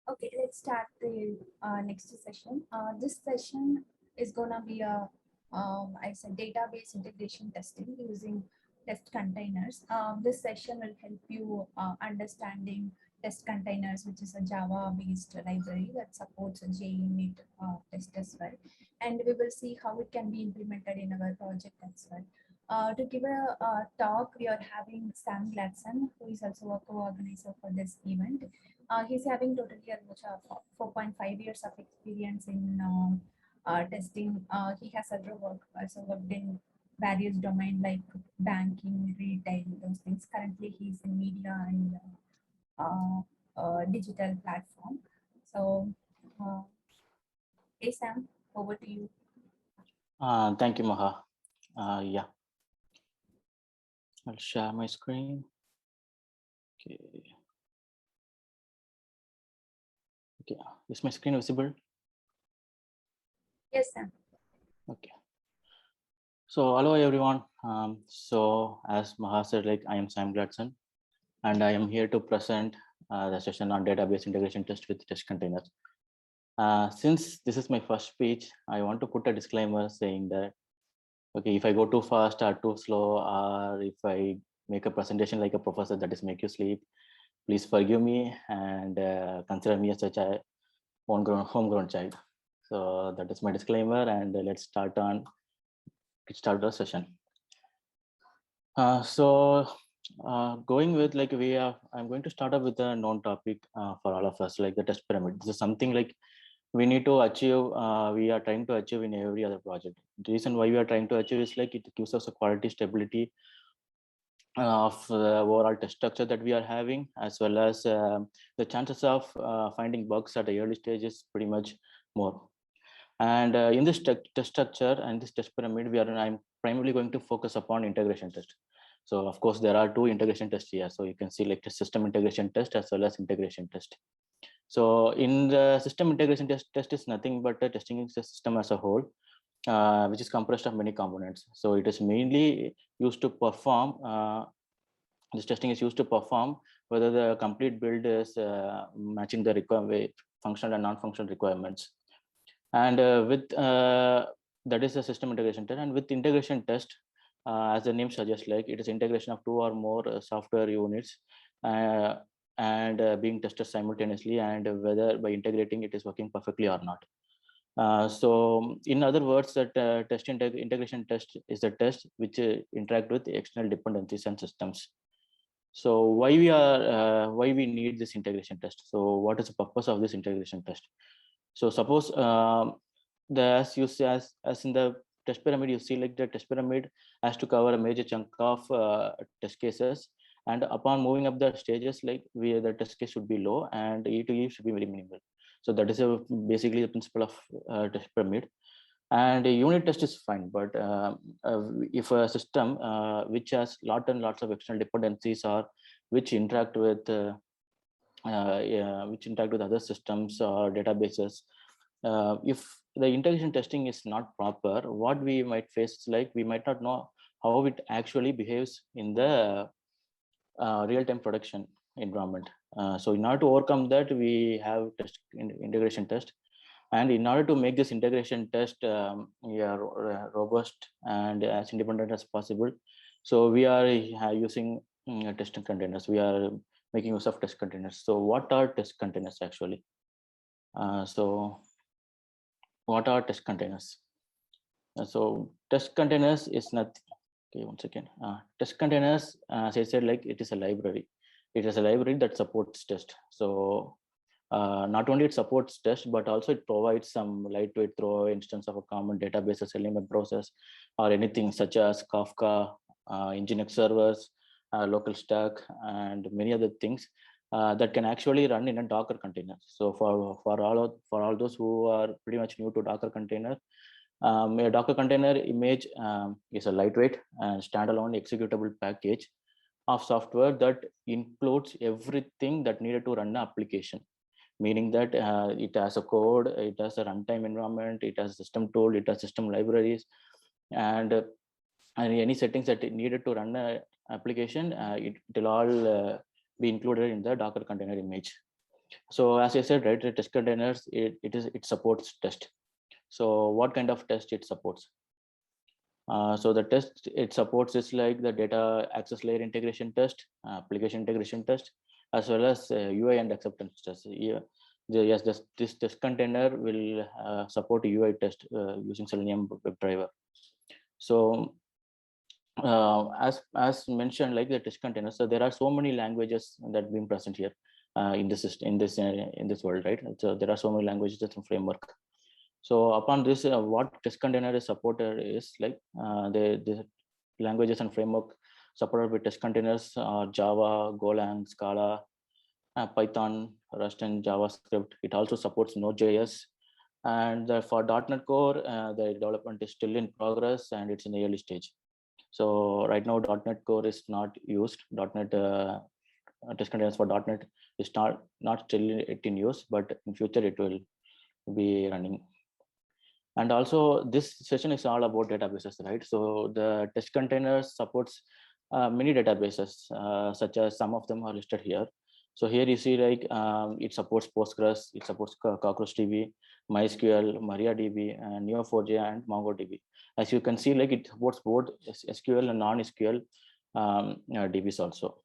Okay, let's start the next session. This session is gonna be I said database integration testing using test containers. This session will help you understanding test containers, which is a Java-based library that supports a JUnit test as well. And we will see how it can be implemented in our project as well. To give a talk, we are having Sam Gladson, who is also a co-organizer for this event. He's having totally almost 4.5 years of experience in testing. He has also worked in various domains like banking, retail, those things. Currently, he's in media and digital platform. So, uh, hey Sam, over to you. Thank you, Maha. Yeah, I'll share my screen. Okay. Okay, is my screen visible? Yes, Sam. Okay. So hello everyone. So as Maha said, like I am Sam Gladson, and I am here to present the session on database integration test with test containers. Since this is my first speech, I want to put a disclaimer saying that okay, if I go too fast or too slow, or if I make a presentation like a professor that is make you sleep, please forgive me and consider me as a homegrown child. So that is my disclaimer, and let's start the session. Going with like I'm going to start up with a known topic for all of us, like the test pyramid. This is something like we need to achieve. We are trying to achieve in every other project. The reason why we are trying to achieve is like it gives us a quality stability of the overall test structure that we are having, as well as the chances of finding bugs at the early stage is pretty much more. And in this test structure and this test pyramid, I'm primarily going to focus upon integration test. So of course, there are two integration tests here. So you can see like the system integration test as well as integration test. So in the system integration test is nothing but testing the system as a whole, which is comprised of many components. So it is mainly used to perform, this testing is used to perform whether the complete build is matching the functional and non-functional requirements. And that is a system integration test. And with integration test, as the name suggests, like it is integration of two or more software units and being tested simultaneously, and whether by integrating it is working perfectly or not. So in other words, that integration test is a test which interact with external dependencies and systems. So why we need this integration test? So what is the purpose of this integration test? So suppose as you see, as in the test pyramid, you see like the test pyramid has to cover a major chunk of test cases, and upon moving up the stages, like the test case should be low and E to E should be very minimal. So that is basically the principle of test pyramid. And a unit test is fine, but if a system which has lots and lots of external dependencies, or which interact with other systems or databases, if the integration testing is not proper, what we might face is like we might not know how it actually behaves in the real-time production environment. So in order to overcome that, we have integration test. And in order to make this integration test robust and as independent as possible, so we are using testing containers. We are making use of test containers. So what are test containers actually? So what are test containers? So test containers is nothing. Okay, one second. Test containers, as I said, like it is a library. It is a library that supports test. So not only it supports test, but also it provides some lightweight throwaway instance of a common database as element process, or anything such as Kafka, Nginx servers, local stack, and many other things that can actually run in a Docker container. So for all those who are pretty much new to Docker container, a Docker container image is a lightweight and standalone executable package of software that includes everything that needed to run an application, meaning that it has a code, it has a runtime environment, it has system tool, it has system libraries, and any settings that it needed to run an application, it will all be included in the Docker container image. So as I said, right, the test containers, it supports test. So what kind of test it supports? So the test it supports is like the data access layer integration test, application integration test, as well as UI and acceptance test. Yeah, yes, this test container will support UI test using Selenium WebDriver. So as mentioned, like the test container, so there are so many languages that being present here in this system, in this world, right? So there are so many languages and framework. So upon this, what test container is supported is like the languages and framework supported with test containers are Java, Golang, Scala, Python, Rust, and JavaScript. It also supports Node.js. And for .NET Core, the development is still in progress and it's in the early stage. So right now, .NET Core is not used. .NET test containers for .NET is not still in use, but in future it will be running. And also this session is all about databases, right? So the test containers supports many databases, such as some of them are listed here. So here you see like it supports Postgres, it supports CockroachDB, MySQL, MariaDB, and Neo4j and MongoDB. As you can see, like it supports both SQL and non-SQL DBs also.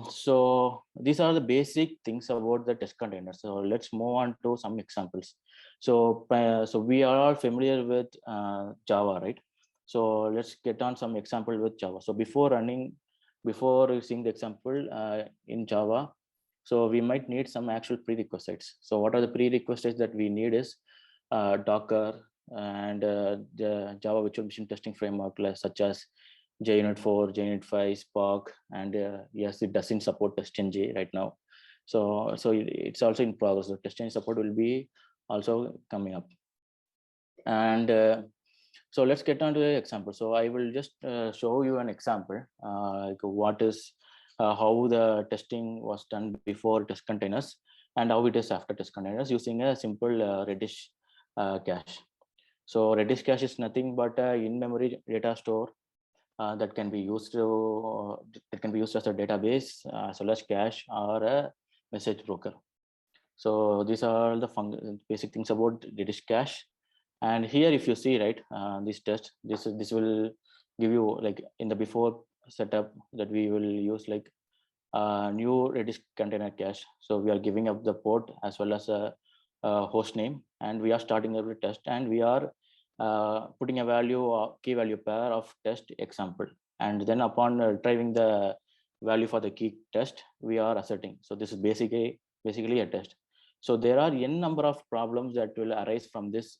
So these are the basic things about the test container. So let's move on to some examples. So we are all familiar with Java, right? So let's get on some example with Java. So before seeing the example in Java, so we might need some actual prerequisites. So what are the prerequisites that we need is Docker and the Java Virtual Machine Testing Framework, such as JUnit 4, JUnit 5, Spark, and yes, it doesn't support TestNG right now. So it's also in progress. So TestNG support will be also coming up. And so let's get on to the example. So I will just show you an example, like what is how the testing was done before test containers and how it is after test containers using a simple Redis cache. So Redis cache is nothing but a in-memory data store that can be used as a database, as well as cache or a message broker. So these are the basic things about Redis cache. And here, if you see, right, this test, this will give you like in the before setup that we will use like new Redis container cache. So we are giving up the port as well as a host name, and we are starting every test, and we are putting a key value pair of test example, and then upon retrieving the value for the key test, we are asserting. So this is basically a test. So there are n number of problems that will arise from this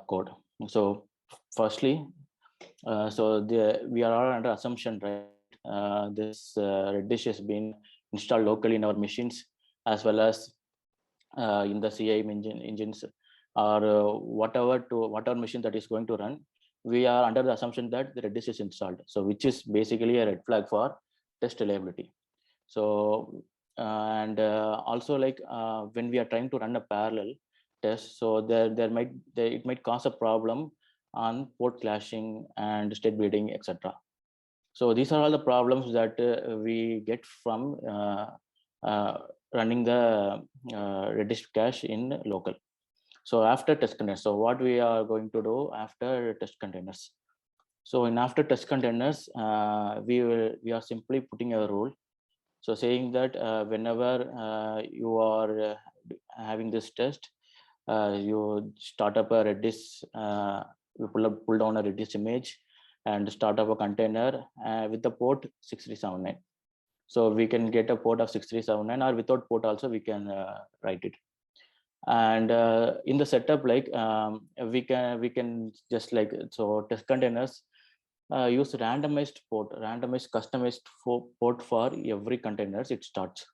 code. So firstly, we are all under assumption, right? This Redis has been installed locally in our machines, as well as in the CI engines, or whatever machine that is going to run. We are under the assumption that the Redis is installed. So which is basically a red flag for test reliability. So and also like when we are trying to run a parallel test, so it might cause a problem on port clashing and state bleeding, etc. So these are all the problems that we get from running the Redis cache in local. So after test containers, so what we are going to do after test containers? So in after test containers, we are simply putting a rule. So saying that whenever you are having this test, you start up a Redis, you pull down a Redis image and start up a container with the port 6379. So we can get a port of 6379, or without port also we can write it. And in the setup, like we can just like, so test containers use randomized customized port for every containers it starts.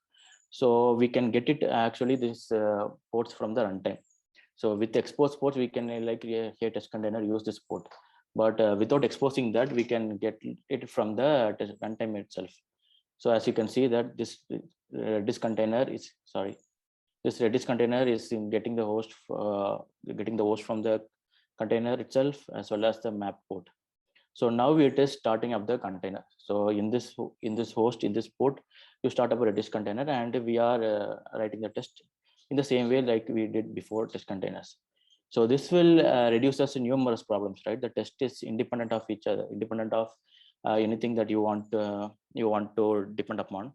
So we can get it actually this ports from the runtime. So with expose ports, we can like here test container use this port, but without exposing that, we can get it from the runtime itself. So as you can see that this Redis container is this Redis container is in getting the host from the container itself, as well as the map port. So now it is starting up the container. So in this host, in this port, you start up a Redis container, and we are writing the test in the same way like we did before test containers. So this will reduce us numerous problems, right? The test is independent of each other, independent of anything that you want to depend upon,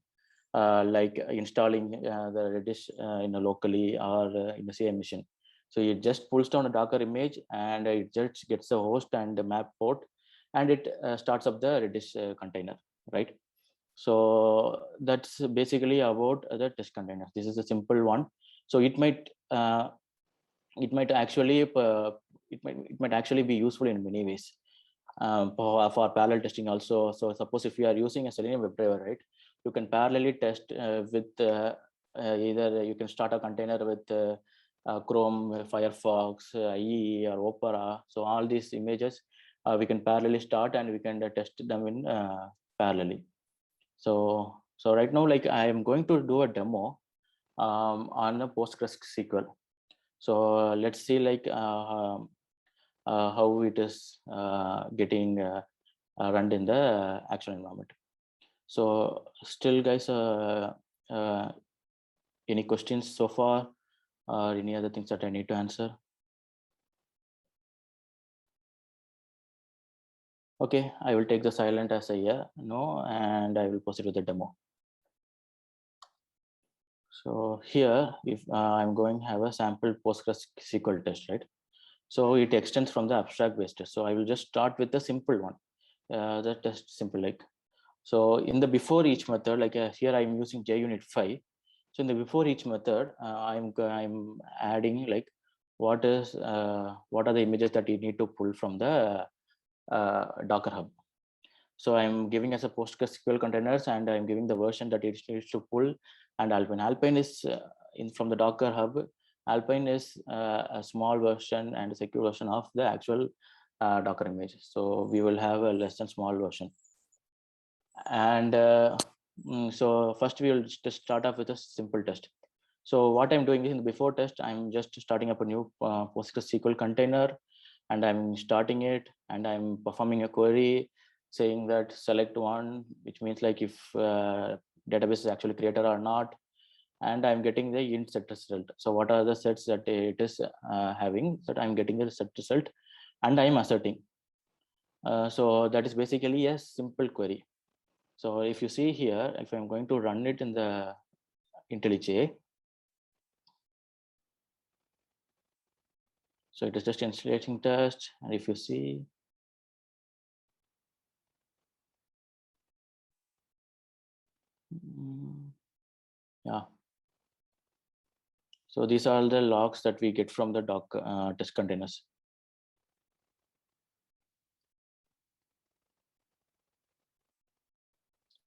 like installing the Redis locally or in the same machine. So it just pulls down a Docker image, and it just gets the host and the map port, and it starts up the Redis container, right? So that's basically about the test containers. This is a simple one. So it might actually be useful in many ways, for parallel testing also. So suppose if you are using a Selenium WebDriver, right, you can parallelly test with either you can start a container with Chrome, Firefox, IE or Opera. So all these images we can parallelly start, and we can test them in parallelly. So right now, like, I am going to do a demo on a PostgreSQL. So let's see, like, how it is getting run in the actual environment. So still, guys, any questions so far, or any other things that I need to answer? Okay, I will take the silent as a yeah, no, and I will proceed with the demo. So here, if I'm going to have a sample PostgreSQL test, right? So it extends from the abstract based test. So I will just start with the simple one. The test simple, like, so in the before each method, like here I'm using JUnit 5. So in the before each method, I'm adding, like, what are the images that you need to pull from the Docker Hub. So I'm giving as a PostgreSQL containers, and I'm giving the version that it needs to pull. And Alpine. Alpine is from the Docker Hub. Alpine is a small version and a secure version of the actual Docker image. So we will have a less than small version. And so first we will just start off with a simple test. So what I'm doing is, in the before test, I'm just starting up a new PostgreSQL container, and I'm starting it, and I'm performing a query saying that select one, which means like if database is actually created or not, and I'm getting the int set result. So what are the sets that it is having, that I'm getting the set result, and I'm asserting. So that is basically a simple query. So if you see here, if I'm going to run it in the IntelliJ, so it is just installation test, and if you see, yeah. So these are the logs that we get from the Docker test containers.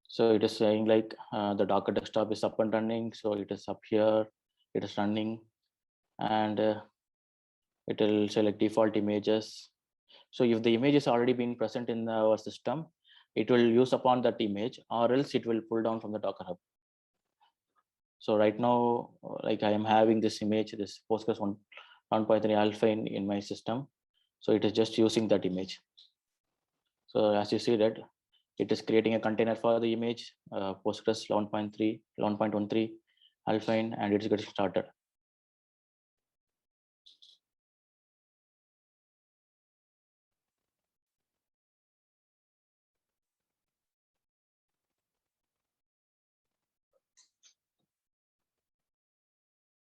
So it is saying, like, the Docker desktop is up and running. So it is up here, it is running, and it will say like default images. So if the image is already been present in our system, it will use upon that image, or else it will pull down from the Docker Hub. So right now, like, I am having this image, this Postgres 1.3 alpha in my system. So it is just using that image. So as you see that, it is creating a container for the image, Postgres 11.3, 11.13 Alpine, and it's getting started.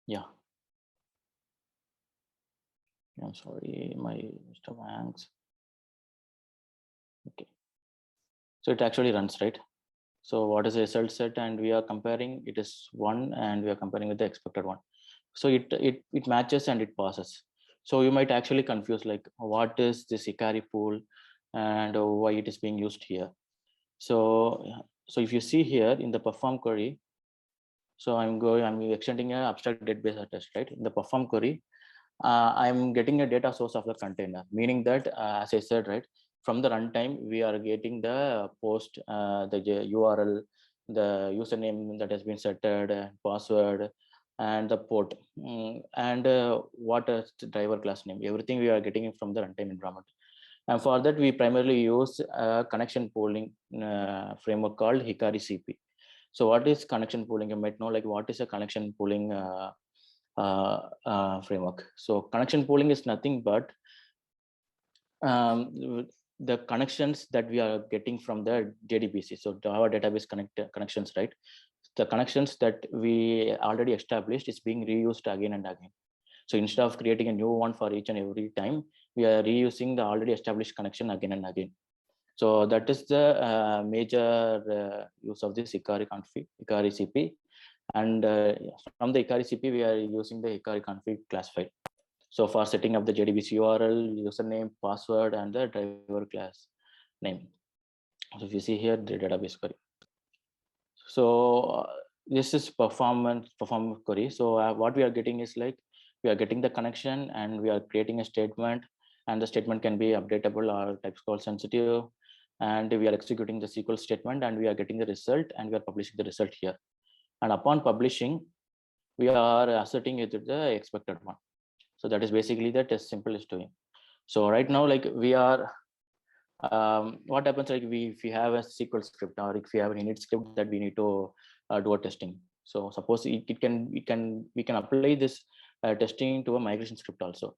Yeah. I'm sorry, my Mr. Hanks. Okay. So it actually runs, right? So what is the result set? And we are comparing, it is 1, and we are comparing with the expected one. So it matches and it passes. So you might actually confuse, like, what is this Ikari pool and why it is being used here. So if you see here in the perform query, so I'm extending an abstract database test, right? In the perform query, I'm getting a data source of the container, meaning that, as I said, right, from the runtime, we are getting the post, the URL, the username that has been set, password, and the port, and what is the driver class name. Everything we are getting it from the runtime environment. And for that, we primarily use a connection pooling framework called Hikari CP. So what is connection pooling? You might know, like, what is a connection pooling framework. So connection pooling is nothing but the connections that we are getting from the JDBC. So Java database connections, right? The connections that we already established is being reused again and again. So instead of creating a new one for each and every time, we are reusing the already established connection again and again. So that is the major use of this Hikari config, Hikari CP. And from the Hikari CP, we are using the Hikari config class file. So for setting up the JDBC URL, username, password, and the driver class name. So if you see here, the database query. So this is performance query. So what we are getting is like, we are getting the connection and we are creating a statement, and the statement can be updatable or type scroll sensitive. And we are executing the SQL statement and we are getting the result, and we are publishing the result here. And upon publishing, we are asserting it to the expected one. So that is basically the test simple is doing. So right now, like, we are what happens, like, if we have a SQL script, or if we have an init script that we need to do a testing. So suppose we can apply this testing to a migration script also.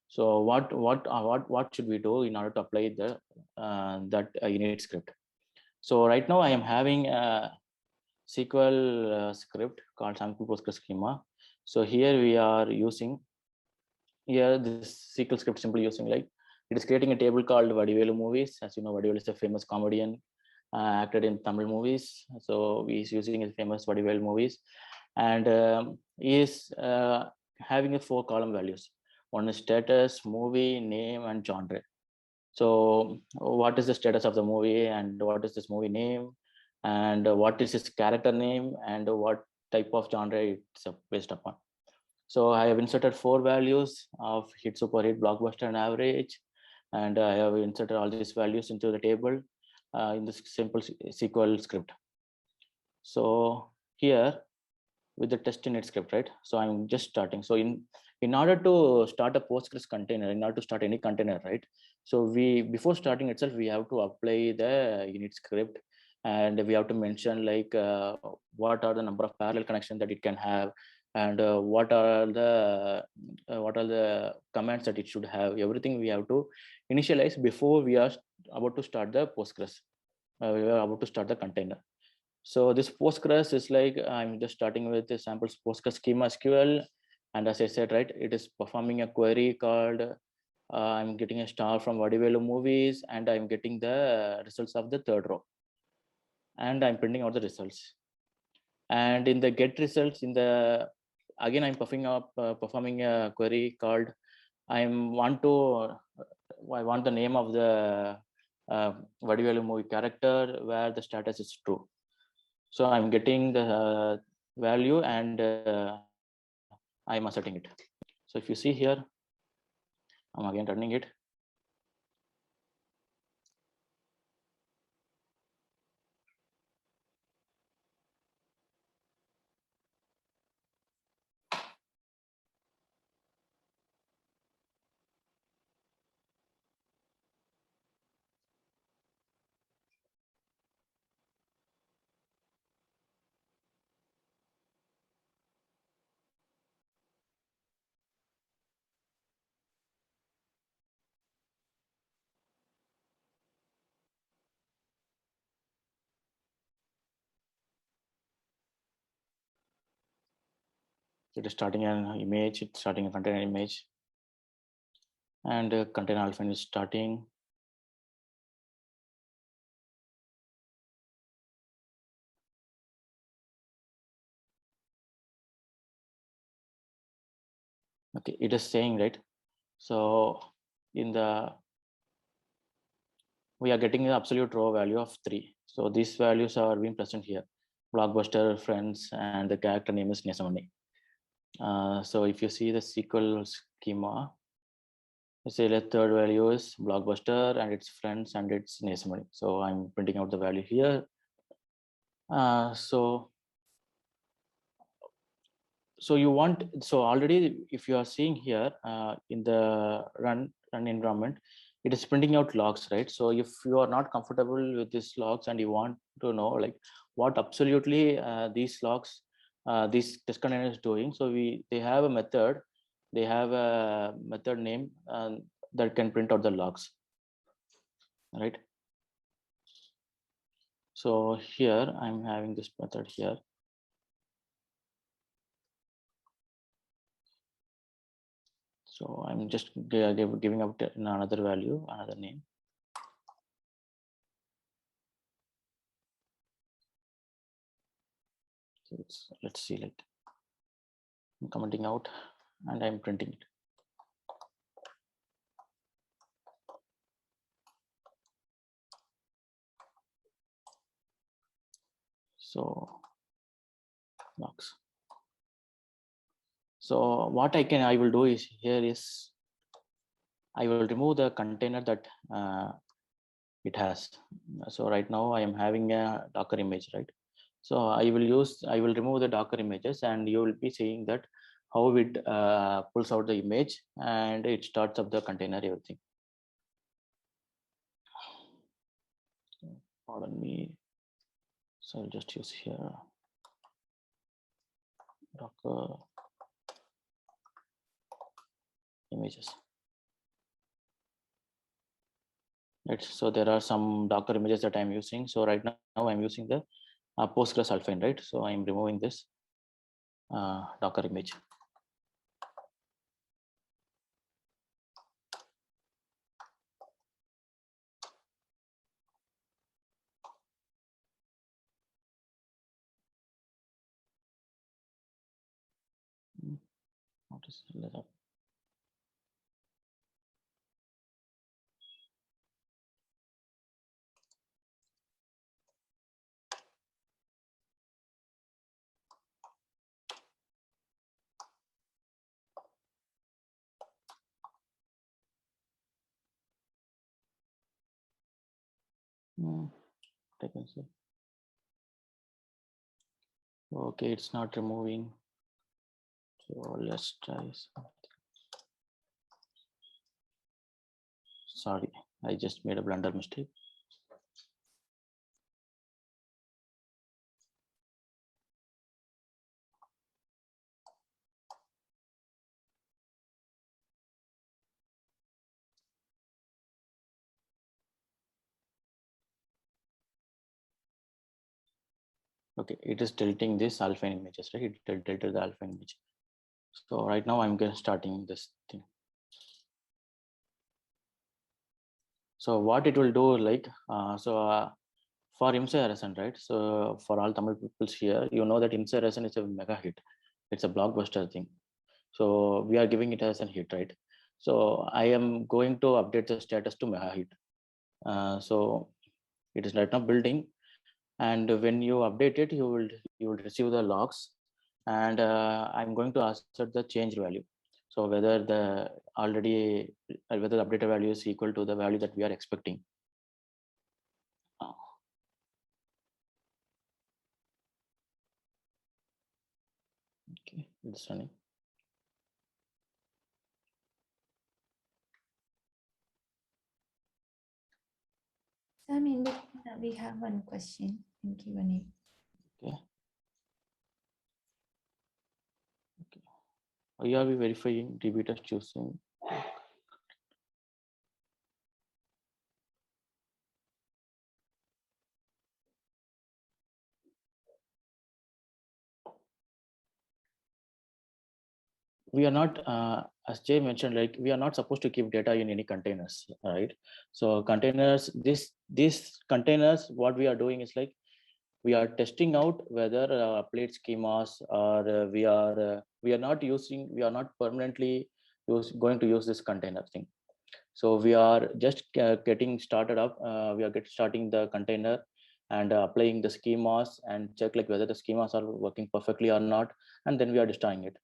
So what should we do in order to apply the that init script? So right now I am having a SQL script called sample Postgres schema. So here we are using this SQL script simply using, like, it is creating a table called Vadivelu movies. As you know, Vadivelu is a famous comedian, acted in Tamil movies. So he is using his famous Vadivelu movies, and he is having a 4-column values. One is status, movie, name, and genre. So what is the status of the movie, and what is this movie name, and what is his character name, and what type of genre it's based upon. So I have inserted 4 values of hit, super hit, blockbuster, and average. And I have inserted all these values into the table in this simple SQL script. So here with the test init script, right? So I'm just starting. So in order to start a Postgres container, in order to start any container, right? So before starting itself, we have to apply the init script, and we have to mention, like, what are the number of parallel connections that it can have, and what are the commands that it should have. Everything we have to initialize before we are about to start the Postgres. We are about to start the container. So this Postgres is like, I'm just starting with the samples Postgres schema SQL. And as I said, right, it is performing a query called, I'm getting a star from Vadivelu movies, and I'm getting the results of the 3rd row. And I'm printing out the results. And in the get results, again, I'm performing a query called, I want the name of the Vadivelu movie character where the status is true. So I'm getting the value, and I'm asserting it. So if you see here, I'm again running it. It is starting an image, it's starting a container image, and container alpha is starting. Okay, it is saying, right? So we are getting the absolute row value of 3. So these values are being present here: Blockbuster, Friends, and the character name is Nesamani. So if you see the SQL schema, say the 3rd value is Blockbuster, and its Friends, and its Nesamani. So I'm printing out the value here. So you want, so already, if you are seeing here in the run environment, it is printing out logs, right? So if you are not comfortable with these logs and you want to know like what absolutely these logs, this test container is doing, so they have a method, they have a method name that can print out the logs, right? So here I'm having this method here. So I'm just giving out another value, another name. So let's see, like I'm commenting out and I'm printing it. So logs. So what I will do is here is I will remove the container that it has. So right now I am having a Docker image, right? So I will remove the Docker images, and you will be seeing that how it pulls out the image and it starts up the container, everything. Pardon me. So I'll just use here Docker images. Right. So there are some Docker images that I'm using. So right now I'm using the Postgres Alpine, right? So I'm removing this Docker image. What is that? I can see. Okay, it's not removing. So let's try something. Sorry, I just made a blunder mistake. Okay, it is deleting this Alpine images, right? It deleted the Alpine image. So right now I'm starting this thing. So what it will do, like, for IMSA right? So for all Tamil peoples here, you know that IMSA is a mega hit. It's a blockbuster thing. So we are giving it as a hit, right? So I am going to update the status to mega hit. So it is right now building, and when you update it, you will receive the logs, and I'm going to assert the change value. So whether the whether the updated value is equal to the value that we are expecting. Okay, it's running. So, I mean, we have one question in Q&A. Okay. Okay. Are we verifying DB test choosing? We are not, as Jay mentioned, like we are not supposed to keep data in any containers, right? So containers, these containers, what we are doing is like we are testing out whether plate schemas, or we are not permanently going to use this container thing. So we are just getting started up. We are starting the container and applying the schemas and check like whether the schemas are working perfectly or not, and then we are destroying it.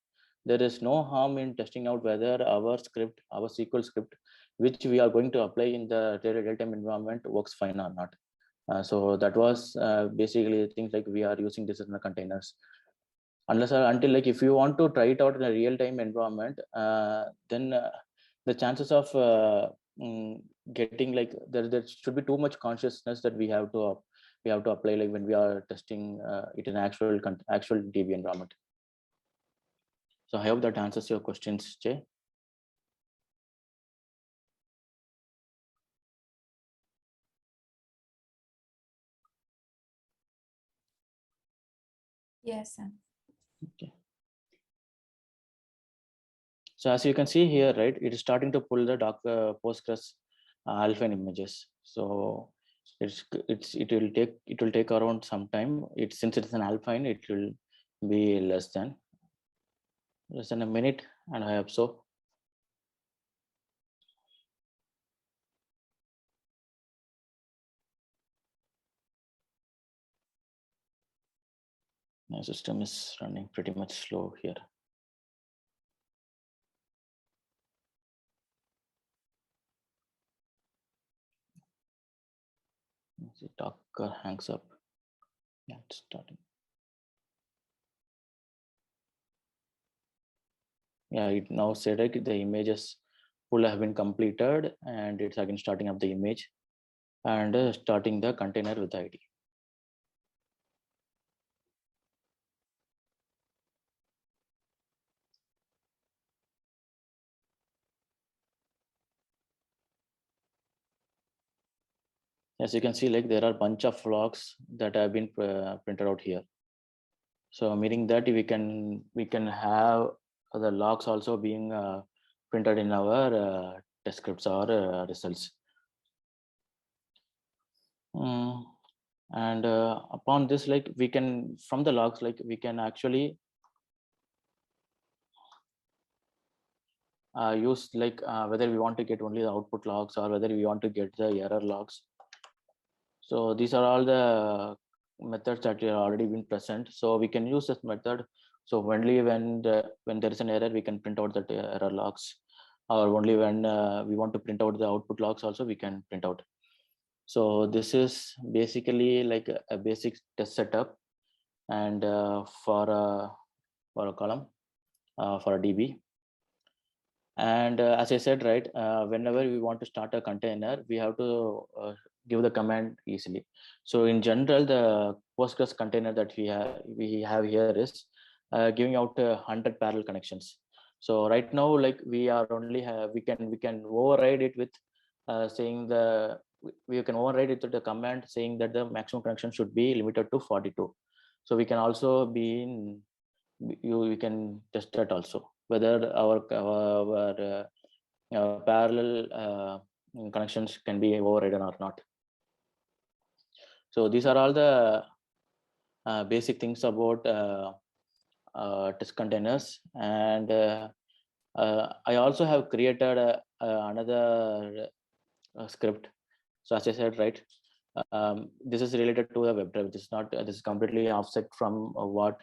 There is no harm in testing out whether our script, our SQL script, which we are going to apply in the real-time environment, works fine or not. So that was basically things like we are using this in the containers. Unless or until like if you want to try it out in a real-time environment, then the chances of getting like there should be too much consciousness that we have to apply like when we are testing it in actual DB environment. So I hope that answers your questions, Jay. Yes, sir. Okay. So as you can see here, right, it is starting to pull the Docker Postgres Alpine images. So it will take around some time. Since it is an Alpine, it will be less than a minute, and I hope so. My system is running pretty much slow here. The Docker hangs up. Yeah, it's starting. Yeah, it now said like the images pull have been completed, and it's again starting up the image and starting the container with the ID. As you can see, like there are a bunch of logs that have been printed out here. So meaning that we can have the logs also being printed in our test scripts or results. And upon this, like we can, from the logs, like we can actually use like whether we want to get only the output logs or whether we want to get the error logs. So these are all the methods that are already been present. So we can use this method. So only when there is an error, we can print out the error logs, or only when we want to print out the output logs also, we can print out. So this is basically like a basic test setup, and for a column, for a DB. And as I said, right, whenever we want to start a container, we have to give the command easily. So in general, the Postgres container that we have here is giving out 100 parallel connections. So right now, like we are only we can override it with saying we can override it with the command saying that the maximum connection should be limited to 42. So we can also we can test that also, whether our parallel connections can be overridden or not. So these are all the basic things about test containers. And I also have created another script. So as I said, right, this is related to the WebDrive. This is not this is completely offset from what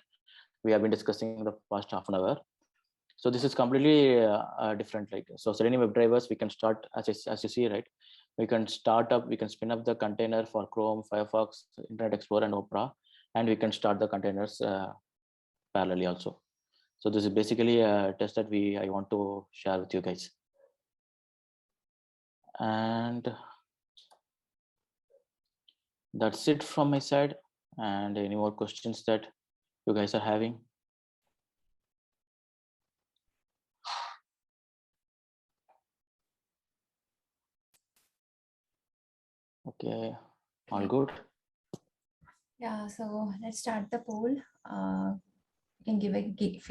we have been discussing in the past half an hour. So this is completely different. Like, so Selenium WebDrivers, we can start as you see, right? We can spin up the container for Chrome, Firefox, Internet Explorer, and Opera, and we can start the containers parallelly also. So this is basically a test that I want to share with you guys. And that's it from my side. And any more questions that you guys are having? Okay, all good. Yeah, so let's start the poll. You can give a feedback.